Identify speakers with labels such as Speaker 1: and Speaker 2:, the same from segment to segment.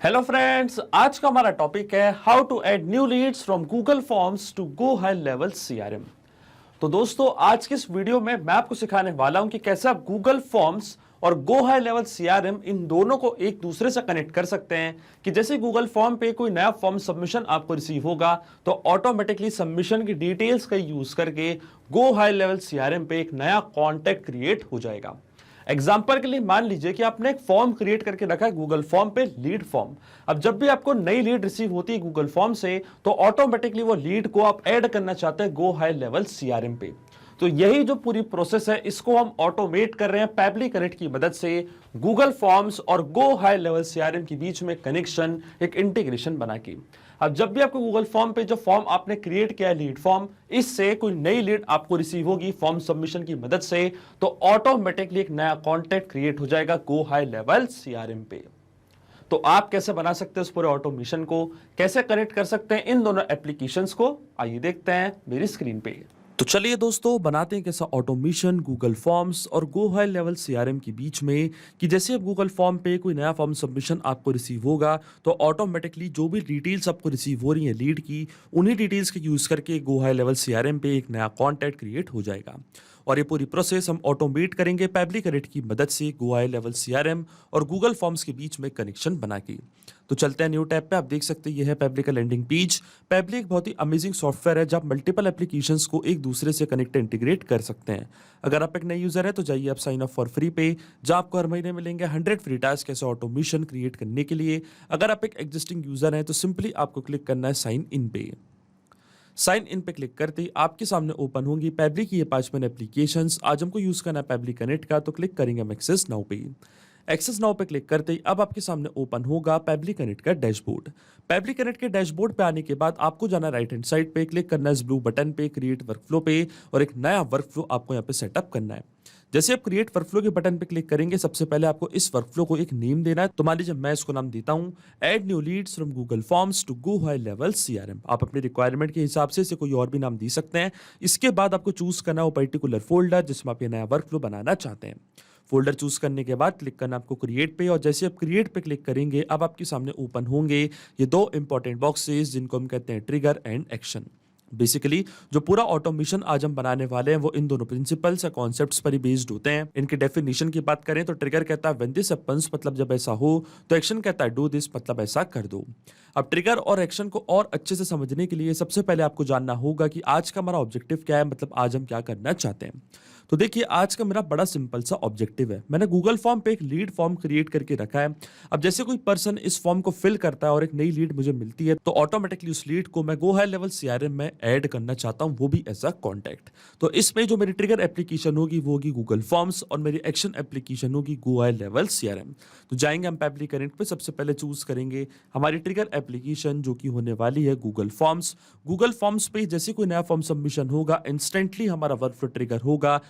Speaker 1: Hello friends, आज का हमारा टॉपिक है how to add new leads from Google forms to go high level CRM. तो दोस्तों, आज की इस वीडियो में मैं आपको सिखाने वाला हूं कि कैसे आप गूगल फॉर्म्स और गो हाई लेवल सीआरएम इन दोनों को एक दूसरे से कनेक्ट कर सकते हैं। कि जैसे गूगल फॉर्म पे कोई नया फॉर्म सबमिशन आपको रिसीव होगा तो ऑटोमेटिकली सबमिशन की डिटेल्स का यूज करके गो हाई लेवल सीआरएम पे एक नया कॉन्टैक्ट क्रिएट हो जाएगा। एग्जाम्पल के लिए मान लीजिए कि आपने एक फॉर्म क्रिएट करके रखा है गूगल फॉर्म पे, लीड फॉर्म। अब जब भी आपको नई लीड रिसीव होती है गूगल फॉर्म से तो ऑटोमेटिकली वो लीड को आप ऐड करना चाहते हैं गो हाई लेवल सीआरएम पे। तो यही जो पूरी प्रोसेस है इसको हम ऑटोमेट कर रहे हैं पैबली कनेक्ट की मदद से। गूगल फॉर्म्स और गो हाई लेवल सीआरएम के बीच में कनेक्शन, एक इंटीग्रेशन बना के। अब जब भी आपको गूगल फॉर्म पे जो फॉर्म आपने क्रिएट किया है लीड फॉर्म, इससे कोई नई लीड आपको रिसीव होगी फॉर्म सबमिशन की मदद से, तो ऑटोमेटिकली एक नया कॉन्टैक्ट क्रिएट हो जाएगा गो हाई लेवल सीआरएम पे। तो आप कैसे बना सकते हैं उस पूरे ऑटोमेशन को, कैसे कनेक्ट कर सकते हैं इन दोनों एप्लीकेशंस को, आइए देखते हैं मेरी स्क्रीन पे। तो चलिए दोस्तों, बनाते हैं कैसा ऑटोमेशन गूगल फॉर्म्स और गो हाई लेवल सीआरएम के बीच में। कि जैसे अब गूगल फॉर्म पे कोई नया फॉर्म सबमिशन आपको रिसीव होगा तो ऑटोमेटिकली जो भी डिटेल्स आपको रिसीव हो रही है लीड की, उन्हीं डिटेल्स के यूज करके गो हाई लेवल सीआरएम पे एक नया कॉन्टैक्ट क्रिएट हो जाएगा। और ये पूरी प्रोसेस हम ऑटोमेट करेंगे पैबली कनेक्ट की मदद से गो हाई लेवल सीआरएम और गूगल फॉर्म्स के बीच में कनेक्शन बना के। तो चलते हैं न्यू टैब पे। आप देख सकते हैं ये है पैबली का लैंडिंग पेज। पैबली एक बहुत ही अमेजिंग सॉफ्टवेयर है जब मल्टीपल एप्लीकेशंस को एक दूसरे से कनेक्ट इंटीग्रेट कर सकते हैं। अगर आप एक नए यूजर है तो जाइए आप साइन अप फॉर फ्री पे, जहां आपको हर महीने मिलेंगे 100 फ्री टास्क कैसे ऑटोमेशन क्रिएट करने के लिए। अगर आप एक एग्जिस्टिंग यूजर है तो सिंपली आपको क्लिक करना है साइन इन पे। साइन इन पे क्लिक करते ही आपके सामने ओपन होंगी पैबली की ये 5 एप्लीकेशंस। आज हमको यूज करना है पैबली कनेक्ट का, तो क्लिक करेंगे हम एक्सेस नाउ पे। एक्सेस नाउ पे क्लिक करते ही अब आपके सामने ओपन होगा पैबली कनेक्ट का डैशबोर्ड। पैबली कनेक्ट के डैशबोर्ड पे आने के बाद आपको जाना राइट हैंड साइड पे, क्लिक करना है इस ब्लू बटन पे क्रिएट वर्कफ्लो पे, और एक नया वर्कफ्लो आपको यहाँ पे सेटअप करना है। जैसे आप क्रिएट वर्कफ्लो के बटन पे क्लिक करेंगे, सबसे पहले आपको इस वर्कफ्लो को एक नेम देना है। तो मान लीजिए मैं इसको नाम देता हूं add new leads from Google forms to go high level CRM. आप अपनी रिक्वायरमेंट के हिसाब से इसे कोई और भी नाम दे सकते हैं। इसके बाद आपको चूज करना है वो पर्टिकुलर फोल्डर जिसमें आप ये नया वर्कफ्लो बनाना चाहते हैं। फोल्डर चूज करने के बाद क्लिक करना आपको क्रिएट पे, और जैसे आप क्रिएट पे क्लिक करेंगे अब आपके सामने ओपन होंगे ये दो इंपॉर्टेंट बॉक्सेस जिनको हम कहते हैं ट्रिगर एंड एक्शन। बेसिकली जो पूरा ऑटोमेशन आज हम बनाने वाले हैं वो इन दोनों प्रिंसिपल्स या कॉन्सेप्ट्स पर ही बेस्ड होते हैं। इनके डेफिनेशन की बात करें तो ट्रिगर कहता है व्हेन दिस हैपेंस, मतलब जब ऐसा हो, तो एक्शन कहता है डू दिस, मतलब ऐसा कर दो। अब ट्रिगर और एक्शन को और अच्छे से समझने के लिए सबसे पहले आपको जानना होगा कि आज का हमारा ऑब्जेक्टिव क्या है, मतलब आज हम क्या करना चाहते हैं। तो देखिए, आज का मेरा बड़ा सिंपल सा ऑब्जेक्टिव है। मैंने गूगल फॉर्म पे एक लीड फॉर्म क्रिएट करके रखा है। अब जैसे कोई पर्सन इस फॉर्म को फिल करता है और एक नई लीड मुझे मिलती है तो ऑटोमेटिकली उस लीड को मैं गो हाई लेवल सीआरएम में ऐड करना चाहता हूं, वो भी एज अ कॉन्टैक्ट। तो इसमें जो मेरी ट्रिगर एप्लीकेशन होगी वो होगी गूगल फॉर्म्स और मेरी एक्शन एप्लीकेशन होगी गो हाई लेवल सीआरएम। तो जाएंगे हम पैबली कनेक्ट पे, सबसे पहले चूज करेंगे हमारी ट्रिगर एप्लीकेशन जो कि होने वाली है गूगल फॉर्म्स। गूगल फॉर्म्स पे जैसे कोई नया फॉर्म सबमिशन होगा इंस्टेंटली हमारा वर्कफ्लो ट्रिगर होगा,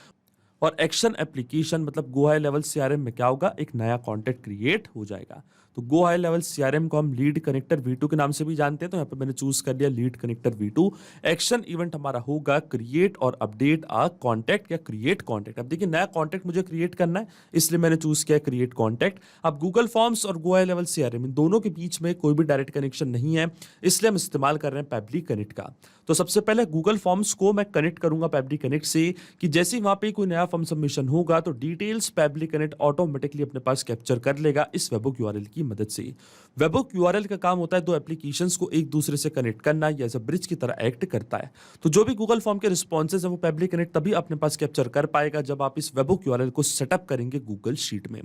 Speaker 1: और एक्शन एप्लीकेशन मतलब गो हाई लेवल सीआरएम में क्या होगा, एक नया कॉन्टैक्ट क्रिएट हो जाएगा। तो गो हाई लेवल सीआरएम को हम लीड कनेक्टर V2 के नाम से भी जानते हैं, तो यहाँ पे मैंने चूज कर लिया lead connector V2। Action event हमारा होगा क्रिएट और अपडेट आ कॉन्टैक्ट या क्रिएट कॉन्टैक्ट। अब देखिए, नया कॉन्टैक्ट मुझे क्रिएट करना है इसलिए मैंने चूज किया क्रिएट कॉन्टैक्ट। अब गूगल फॉर्म्स और गो हाई लेवल सीआरएम इन दोनों के बीच में कोई भी डायरेक्ट कनेक्शन नहीं है, इसलिए हम इस्तेमाल कर रहे हैं पैबली कनेक्ट का। तो सबसे पहले गूगल फॉर्म्स को मैं कनेक्ट करूंगा पैबली कनेक्ट से, कि जैसे ही वहां पे कोई नया फॉर्म सबमिशन होगा तो डिटेल्स पैबली कनेक्ट ऑटोमेटिकली अपने पास कैप्चर कर लेगा इस वेबहुक यूआरएल की मदद से। वेबहुक यूआरएल का काम होता है दो एप्लीकेशंस को एक दूसरे से कनेक्ट करना, या एज अ ब्रिज की तरह एक्ट करता है। तो जो भी गूगल फॉर्म के रिस्पॉन्सेज है वो पैबली कनेक्ट तभी अपने पास कैप्चर कर पाएगा जब आप इस वेबहुक यूआरएल को सेटअप करेंगे गूगल शीट में।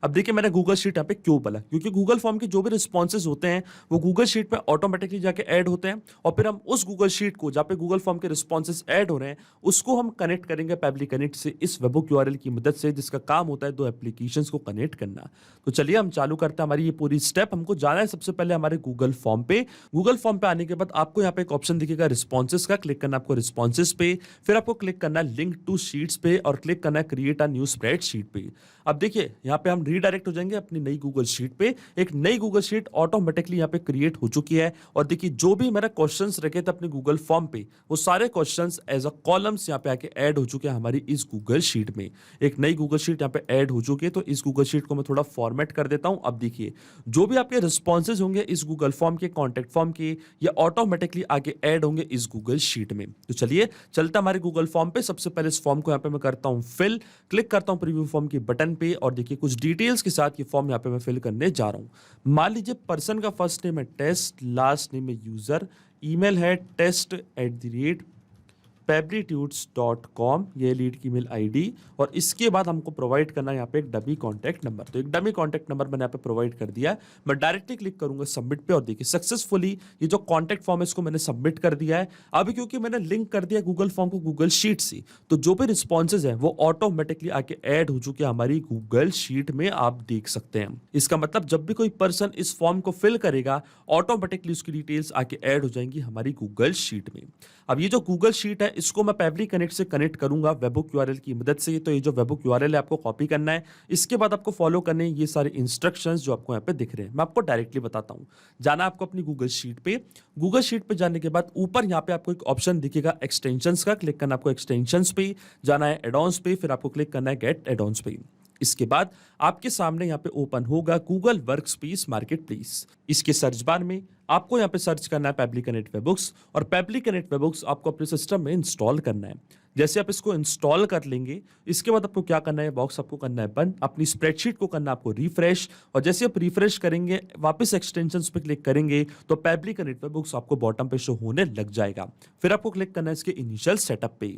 Speaker 1: अब देखिए, मैंने गूगल शीट यहाँ पे क्यों बोला, क्योंकि गूगल फॉर्म के जो भी रिस्पॉन्सेज होते हैं वो गूगल शीट में ऑटोमेटिकली जाके ऐड होते हैं, और फिर हम उस गूगल शीट को जहाँ पे गूगल फॉर्म के रिस्पॉन्सेज ऐड हो रहे हैं उसको हम कनेक्ट करेंगे पैबली कनेक्ट से इस वेबहुक यूआरएल की मदद से, जिसका काम होता है दो एप्लीकेशंस को कनेक्ट करना। तो चलिए हम चालू करते हैं हमारी ये पूरी स्टेप। हमको जाना है सबसे पहले हमारे गूगल फॉर्म पे। गूगल फॉर्म पे आने के बाद आपको यहाँ पे एक ऑप्शन दिखेगा रिस्पॉन्सेज का, क्लिक करना आपको रिस्पॉन्सेज पे, फिर आपको क्लिक करना है लिंक टू शीट्स पे और क्लिक करना है क्रिएट अ न्यू स्प्रेडशीट पे। अब देखिए, यहाँ पे हम रीडायरेक्ट हो जाएंगे अपनी नई गूगल शीट पे। एक नई गूगल शीट ऑटोमेटिकली यहाँ पे क्रिएट हो चुकी है, और देखिए जो भी मेरा क्वेश्चंस रखे थे अपने गूगल फॉर्म पे वो सारे क्वेश्चंस एज अ कॉलम्स यहाँ पे आके ऐड हो चुके हैं हमारी इस गूगल शीट में। एक नई गूगल शीट यहाँ पे ऐड हो चुकी है, तो इस गूगल शीट को मैं थोड़ा फॉर्मेट कर देता हूँ। अब देखिए, जो भी आपके रिस्पॉन्सेज होंगे इस गूगल फॉर्म के, कॉन्टैक्ट फॉर्म के, ये ऑटोमेटिकली आगे ऐड होंगे इस गूगल शीट में। तो चलिए चलता हमारे गूगल फॉर्म पे। सबसे पहले इस फॉर्म को यहाँ पे मैं करता हूँ फिल, क्लिक करता हूँ प्रीव्यू फॉर्म के बटन पे और देखिए कुछ डिटेल्स के साथ ये फॉर्म यहाँ पे मैं फिल करने जा रहा हूँ। मान लीजिए पर्सन का फर्स्ट नेम है टेस्ट, लास्ट नेम है यूजर, ईमेल है test@pablitudes.com, ये लीड की ईमेल आईडी, और इसके बाद हमको प्रोवाइड करना है यहाँ पे एक डमी कॉन्टैक्ट नंबर। तो एक डमी कॉन्टैक्ट नंबर मैंने यहाँ पे प्रोवाइड कर दिया है। मैं डायरेक्टली क्लिक करूंगा सबमिट पे और देखिए सक्सेसफुली ये जो कॉन्टैक्ट फॉर्म है इसको मैंने सबमिट कर दिया है। अभी क्योंकि मैंने लिंक कर दिया गूगल फॉर्म को गूगल शीट से, तो जो भी रिस्पॉन्सेज है वो ऑटोमेटिकली आके ऐड हो चुके हमारी गूगल शीट में, आप देख सकते हैं। इसका मतलब जब भी कोई पर्सन इस फॉर्म को फिल करेगा ऑटोमेटिकली उसकी डिटेल्स आके ऐड हो जाएंगी हमारी गूगल शीट में। अब ये जो गूगल शीट है इसको मैं पेबली कनेक्ट से कनेक्ट करूंगा वेबहुक यूआरएल की मदद से। तो ये जो वेबहुक यूआरएल है आपको कॉपी करना है, इसके बाद आपको फॉलो करने हैं ये सारे इंस्ट्रक्शंस जो आपको यहाँ पे दिख रहे हैं। मैं आपको डायरेक्टली बताता हूँ। जाना आपको अपनी गूगल शीट पे। गूगल शीट पे जाने के बाद ऊपर यहाँ पे आपको एक ऑप्शन दिखेगा एक्सटेंशंस का, क्लिक करना आपको एक्सटेंशंस पे, जाना है एडॉन्स पे, फिर आपको क्लिक करना है गेट एडॉन्स पे। इसके बाद आपके सामने यहाँ पे ओपन होगा गूगल वर्कस्पेस मार्केटप्लेस। इसके सर्च बार में आपको यहाँ पे सर्च करना है पेबली कनेक्ट वेबबुक्स, और पेबली कनेक्ट वेबबुक्स आपको अपने सिस्टम में इंस्टॉल करना है। जैसे आप इसको इंस्टॉल कर लेंगे इसके बाद आपको क्या करना है, बॉक्स आपको करना है बंद, अपनी स्प्रेडशीट को करना है आपको रिफ्रेश, और जैसे आप रिफ्रेश करेंगे वापस एक्सटेंशंस पे क्लिक करेंगे तो पेबली कनेक्ट वेबबुक्स आपको बॉटम पे शो होने लग जाएगा। फिर आपको क्लिक करना है इसके इनिशियल सेटअप पे।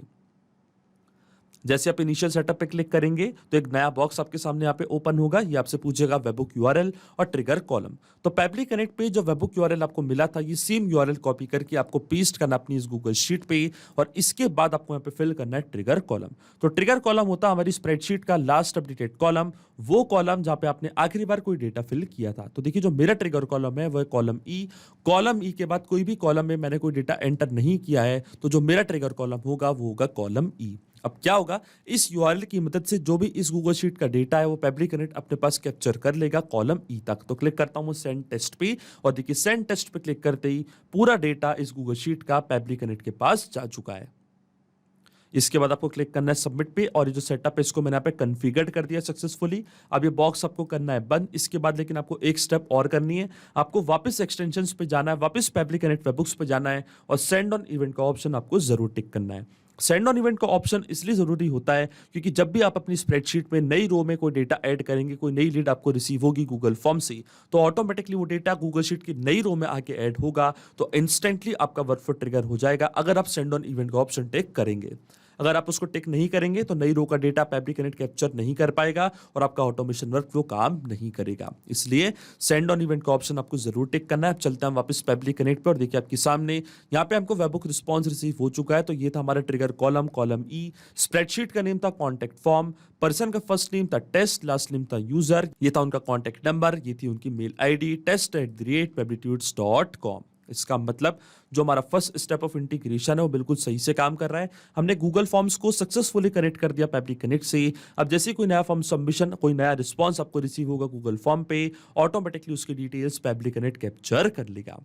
Speaker 1: जैसे आप इनिशियल सेटअप पे क्लिक करेंगे तो एक नया बॉक्स आपके सामने यहाँ पे ओपन होगा। ये आपसे पूछेगा वेबहुक यूआरएल और ट्रिगर कॉलम। तो पेबली कनेक्ट पे जो वेबहुक यूआरएल आपको मिला था ये सेम यूआरएल कॉपी करके आपको पेस्ट करना अपनी इस गूगल शीट पे, और इसके बाद आपको यहाँ पे फिल करना है ट्रिगर कॉलम। तो ट्रिगर कॉलम होता है हमारी स्प्रेडशीट का लास्ट अपडेटेड कॉलम, वो कॉलम जहाँ पे आपने आखिरी बार कोई डेटा फिल किया था। तो देखिए जो मेरा ट्रिगर कॉलम है वो है कॉलम ई। कॉलम ई के बाद कोई भी कॉलम में मैंने कोई डेटा एंटर नहीं किया है, तो जो मेरा ट्रिगर कॉलम होगा वो होगा कॉलम ई। अब क्या होगा, इस यूआरएल की मदद से जो भी इस गूगल शीट का डेटा है वो पेबली कनेक्ट अपने पास कैप्चर कर लेगा कॉलम ई तक। तो क्लिक करता हूं सेंड टेस्ट पे, और देखिए सेंड टेस्ट पे क्लिक करते ही पूरा डेटा इस गूगल शीट का पेबली कनेक्ट के पास जा चुका है। इसके बाद आपको क्लिक करना है सबमिट पे, और ये जो सेटअप है इसको मैंने यहाँ पे कॉन्फ़िगर कर दिया सक्सेसफुली। अब ये बॉक्स आपको करना है बंद। इसके बाद लेकिन आपको एक स्टेप और करनी है, आपको वापस एक्सटेंशंस पे जाना है, वापस पेबली कनेक्ट वेबबुक्स पे जाना है, और सेंड ऑन इवेंट का ऑप्शन आपको जरूर टिक करना है। सेंड ऑन इवेंट का ऑप्शन इसलिए जरूरी होता है क्योंकि जब भी आप अपनी स्प्रेडशीट में नई रो में कोई डेटा ऐड करेंगे, कोई नई लीड आपको रिसीव होगी गूगल फॉर्म से, तो ऑटोमेटिकली वो डेटा गूगल शीट की नई रो में आके ऐड होगा, तो इंस्टेंटली आपका वर्कफ्लो ट्रिगर हो जाएगा अगर आप सेंड ऑन इवेंट का ऑप्शन टिक करेंगे। अगर आप उसको टिक नहीं करेंगे तो नई रो का डेटा पेबली कनेक्ट कैप्चर नहीं कर पाएगा और आपका ऑटोमेशन वर्कफ्लो काम नहीं करेगा। इसलिए सेंड ऑन इवेंट का ऑप्शन आपको जरूर टिक करना है। अब चलते हैं वापस पेबली कनेक्ट पर, और देखिए आपके सामने यहाँ पे हमको वेबहुक रिस्पॉन्स रिसीव हो चुका है। तो ये था हमारा ट्रिगर कॉलम, कॉलम ई। स्प्रेडशीट का नेम था कॉन्टैक्ट फॉर्म, पर्सन का फर्स्ट नेम था टेस्ट, लास्ट नेम था यूजर, ये था उनका कॉन्टैक्ट नंबर, ये थी उनकी मेल आईडी test@pablitudes.com। इसका मतलब जो हमारा फर्स्ट स्टेप ऑफ इंटीग्रेशन है वो बिल्कुल सही से काम कर रहा है। हमने गूगल फॉर्म्स को सक्सेसफुली कनेक्ट कर दिया पेबली कनेक्ट से। अब जैसे कोई नया फॉर्म सबमिशन, कोई नया रिस्पॉन्स आपको रिसीव होगा गूगल फॉर्म पे, ऑटोमेटिकली उसकी डिटेल्स पेबली कनेक्ट कैप्चर कर लेगा।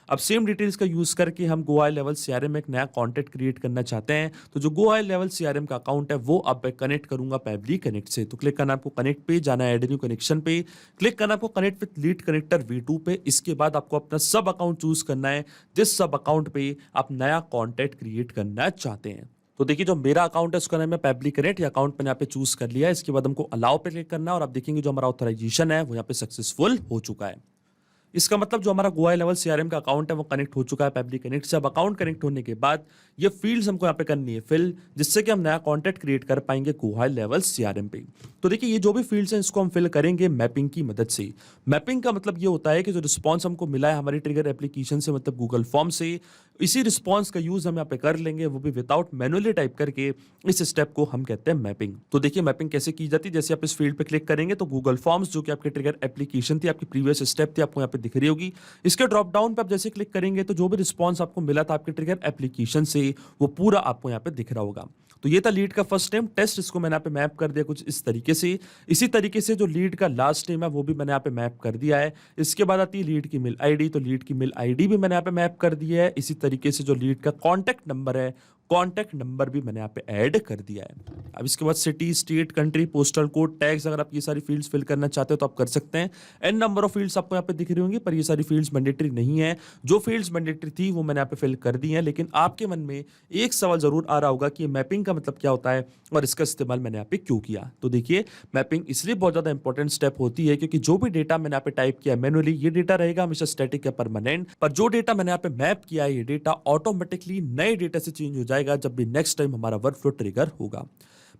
Speaker 1: अब सेम डिटेल्स का यूज करके हम गोआई लेवल सीआरएम में एक नया कॉन्टैक्ट क्रिएट करना चाहते हैं। तो जो गोआई लेवल सीआरएम का अकाउंट है वो अब मैं कनेक्ट करूंगा पेबली कनेक्ट से। तो क्लिक करना आपको कनेक्ट पे, जाना है ऐड न्यू कनेक्शन पे, क्लिक करना आपको connect with lead connector V2 पे। इसके बाद आपको अपना सब अकाउंट चूज करना है जिस सब अकाउंट पे आप नया कॉन्टैक्ट क्रिएट करना चाहते हैं। तो देखिए जो मेरा अकाउंट है उसका नाम है पेबली कनेक्ट, ये अकाउंट मैंने यहाँ पे चूज कर लिया है। इसके बाद हमको अलाउ पे क्लिक करना है, और आप देखेंगे जो हमारा ऑथराइजेशन है वो यहाँ पे सक्सेसफुल हो चुका है। इसका मतलब जो हमारा गोआई लेवल सीआरएम का अकाउंट है वो कनेक्ट हो चुका है पेबली कनेक्ट से। अब अकाउंट कनेक्ट होने के बाद ये फील्ड्स हमको यहाँ पे करनी है फिल, जिससे कि हम नया कॉन्टैक्ट क्रिएट कर पाएंगे गोआई लेवल सीआरएम पे। तो देखिए ये जो भी फील्ड्स हैं इसको हम फिल करेंगे मैपिंग की मदद से। मैपिंग का मतलब ये होता है कि जो रिस्पॉन्स हमको मिला है हमारी ट्रिगर एप्लीकेशन से, मतलब गूगल फॉर्म से, इसी रिस्पॉन्स का यूज हम यहाँ पे कर लेंगे, वो भी विदाउट मैनुअली टाइप करके। इस स्टेप को हम कहते हैं मैपिंग। तो देखिए मैपिंग कैसे की जाती है, जैसे आप इस फील्ड पे क्लिक करेंगे तो गूगल फॉर्म्स जो कि आपके ट्रिगर एप्लीकेशन थी, आपकी प्रीवियस स्टेप थी, आपको यहाँ पे दिख रही होगी। इसके ड्रॉप डाउन पे आप जैसे क्लिक करेंगे तो जो भी रिस्पॉन्स आपको मिला था आपके ट्रिगर एप्लीकेशन से वो पूरा आपको यहाँ पे दिख रहा होगा। तो ये था लीड का फर्स्ट नेम टेस्ट, इसको मैंने यहाँ पे मैप कर दिया कुछ इस तरीके से। इसी तरीके से जो लीड का लास्ट नेम है वो भी मैंने यहाँ पे मैप कर दिया है। इसके बाद आती है लीड की मेल आईडी, तो लीड की मेल आईडी भी मैंने यहाँ पे मैप कर दिया है। इसी तरीके से जो लीड का कॉन्टैक्ट नंबर है कॉन्टैक्ट नंबर भी मैंने यहाँ पे ऐड कर दिया है। अब इसके बाद city, state, country, postal code, tags, अगर आप ये सारी फील्ड्स फिल करना चाहते हो तो आप कर सकते हैं। एन नंबर ऑफ फील्ड्स आपको यहाँ पे दिख रही होंगी, पर ये सारी फील्ड्स मैंडेटरी नहीं है। जो फील्ड्स मैंडेटरी थी वो मैंने यहाँ पे फिल कर दी है, लेकिन आपके मन में एक सवाल जरूर आ रहा होगा कि मैपिंग का मतलब क्या होता है और इसका इस्तेमाल मैंने यहाँ पे क्यों किया। तो देखिए, मैपिंग इसलिए बहुत ज्यादा इंपॉर्टेंट स्टेप होती है क्योंकि जो भी डेटा मैंने यहाँ पे टाइप किया मैनुअली, ये डेटा रहेगा हमेशा स्टैटिक या परमानेंट, पर जो डेटा मैंने यहाँ पे मैप किया है ये डेटा ऑटोमेटिकली नए डेटा से चेंज हो जाएगा जब भी नेक्स्ट टाइम हमारा वर्कफ्लो ट्रिगर होगा।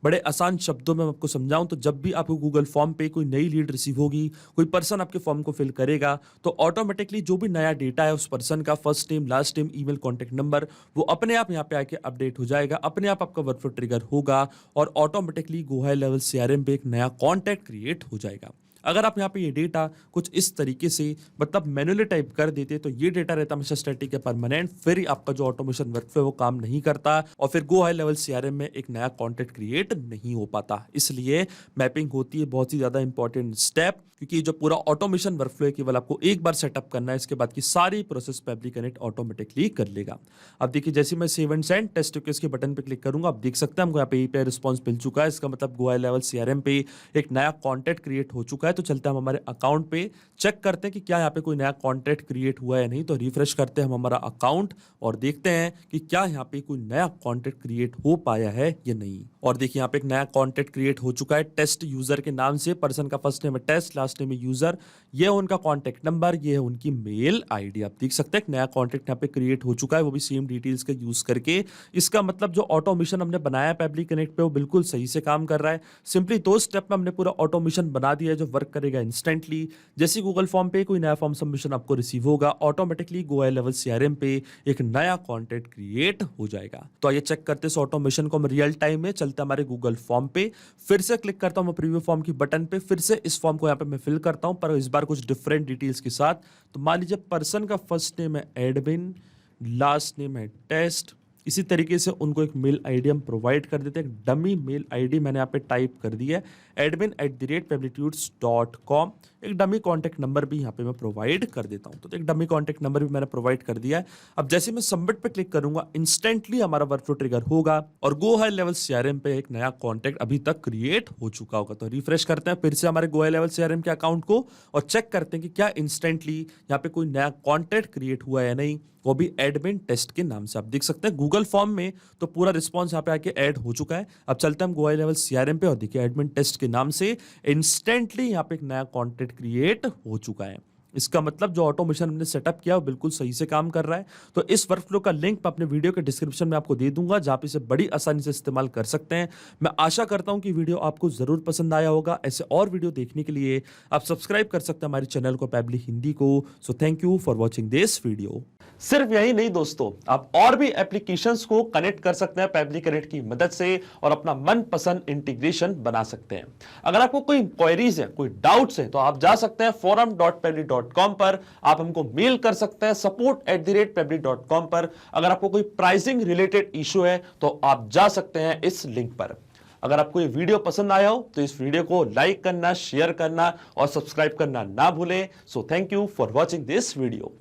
Speaker 1: बड़े आसान शब्दों में आपको समझाऊं तो जब भी आपको गूगल फॉर्म पे कोई नई लीड रिसीव होगी, कोई पर्सन आपके फॉर्म को फिल करेगा, तो ऑटोमेटिकली जो भी नया डेटा है उस पर्सन का first name, last name, email, contact number, वो अपने आप यहाँ पे आके अपडेट हो जाएगा, अपने आप आपका वर्कफ्लो ट्रिगर होगा और automatically go high level CRM पे एक नया कॉन्टैक्ट क्रिएट हो जाएगा। अगर आप यहाँ पे ये डेटा कुछ इस तरीके से मतलब मैनुअली टाइप कर देते तो ये डेटा रहता हमेशा स्टैटिक या परमानेंट, फिर आपका जो ऑटोमेशन वर्कफ्लो वो काम नहीं करता और फिर गो हाई लेवल सीआरएम में एक नया कॉन्टेंट क्रिएट नहीं हो पाता। इसलिए मैपिंग होती है बहुत ही ज्यादा इंपॉर्टेंट स्टेप, क्योंकि जो पूरा ऑटोमेशन वर्कफ्लो है केवल आपको एक बार सेटअप करना है, इसके बाद की सारी प्रोसेस पेबली कनेक्ट ऑटोमेटिकली कर लेगा। अब देखिए, जैसे मैं save and send test request के बटन पे क्लिक करूंगा, आप देख सकते हैं हमको यहाँ पे एपीआई रिस्पांस मिल चुका है। इसका मतलब गो हाई लेवल सीआरएम पे एक नया कॉन्टैक्ट क्रिएट हो चुका है। तो चलते हैं हम हमारे अकाउंट पे, चेक करते हैं कि क्या यहाँ पे कोई नया कॉन्टैक्ट क्रिएट हुआ है या नहीं। तो रिफ्रेश करते हैं हम हमारा अकाउंट और देखते हैं कि क्या यहाँ पे कोई नया कॉन्टैक्ट क्रिएट हो पाया है या नहीं। और देखिए, यहाँ पे एक नया कॉन्टैक्ट क्रिएट हो चुका है टेस्ट यूजर के नाम से। पर्सन का फर्स्ट नेम है टेस्ट, लास्ट नेम है यूजर, ये है उनका कॉन्टैक्ट नंबर, ये है उनकी मेल आईडी। आप देख सकते हैं एक नया कॉन्टैक्ट यहाँ पे क्रिएट हो चुका है, वो भी सेम डिटेल्स का यूज करके। इसका मतलब जो ऑटोमेशन हमने बनाया पेबली कनेक्ट पे वो बिल्कुल सही से काम कर रहा है। सिंपली 2 स्टेप में हमने पूरा ऑटोमेशन बना दिया है जो वर्क करेगा इंस्टेंटली। जैसे गूगल फॉर्म पे कोई नया फॉर्म सबमिशन आपको रिसीव होगा, automatically go high level CRM पे एक नया कॉन्टैक्ट क्रिएट हो जाएगा। तो आइए चेक करते हैं इस ऑटोमेशन को हम रियल टाइम में। चलते हमारे गूगल फॉर्म पे, फिर से क्लिक करता हूं प्रीव्यू फॉर्म की बटन पे, फिर से इस फॉर्म को यहाँ पे मैं फिल करता हूं, पर इस बार कुछ डिफरेंट डिटेल्स के साथ। तो मान लीजिए पर्सन का फर्स्ट नेम है एडमिन, लास्ट नेम है टेस्ट, इसी तरीके से उनको एक मेल आईडी हम प्रोवाइड कर देते हैं। एक डमी मेल आईडी मैंने यहाँ पे टाइप कर दी है, admin@peblitudes.com। एक डमी कॉन्टैक्ट नंबर भी यहाँ पे मैं प्रोवाइड कर देता हूँ। तो एक डमी कॉन्टैक्ट नंबर भी मैंने प्रोवाइड कर दिया है। अब जैसे मैं सबमिट पे क्लिक करूंगा, इंस्टेंटली हमारा वर्कफ्लो ट्रिगर होगा और गो हाई लेवल सीआरएम पे एक नया कॉन्टैक्ट अभी तक क्रिएट हो चुका होगा। तो रिफ्रेश करते हैं फिर से हमारे गो हाई लेवल सीआरएम के अकाउंट को और चेक करते हैं कि क्या इंस्टेंटली यहाँ पे कोई नया कॉन्टैक्ट क्रिएट हुआ है या नहीं, वो भी एडमिन टेस्ट के नाम से। आप देख सकते हैं गूगल फॉर्म में तो पूरा रिस्पांस यहाँ पे आके ऐड हो चुका है। अब चलते हैं हम गो हाई लेवल सीआरएम पे और देखिए एडमिन टेस्ट के नाम से इंस्टेंटली यहाँ पे एक नया कॉन्टैक्ट क्रिएट हो चुका है। इसका मतलब जो ऑटोमेशन हमने सेटअप किया वो बिल्कुल सही से काम कर रहा है। तो इस वर्कफ्लो का लिंक मैं अपने वीडियो के डिस्क्रिप्शन में आपको दे दूंगा, जहां पे इसे बड़ी आसानी से इस्तेमाल कर सकते हैं। मैं आशा करता हूं कि वीडियो आपको जरूर पसंद आया होगा। ऐसे और वीडियो देखने के लिए आप सब्सक्राइब कर सकते हैं हमारे चैनल को, पेबली हिंदी को। So thank you for watching this video. सिर्फ यही नहीं दोस्तों, आप और भी एप्लीकेशंस को कनेक्ट कर सकते हैं पेबली कनेक्ट की मदद से और अपना मनपसंद इंटीग्रेशन बना सकते हैं। अगर आपको कोई क्वेरीज है, कोई डाउट्स है, तो आप जा सकते हैं forum.pebly.com पर, आप हमको मेल कर सकते हैं support@pebly.com पर। अगर आपको कोई प्राइसिंग रिलेटेड इशू है तो आप जा सकते हैं इस लिंक पर। अगर आपको ये वीडियो पसंद आया हो तो इस वीडियो को लाइक करना, शेयर करना और सब्सक्राइब करना ना भूलें। So thank you for watching this video.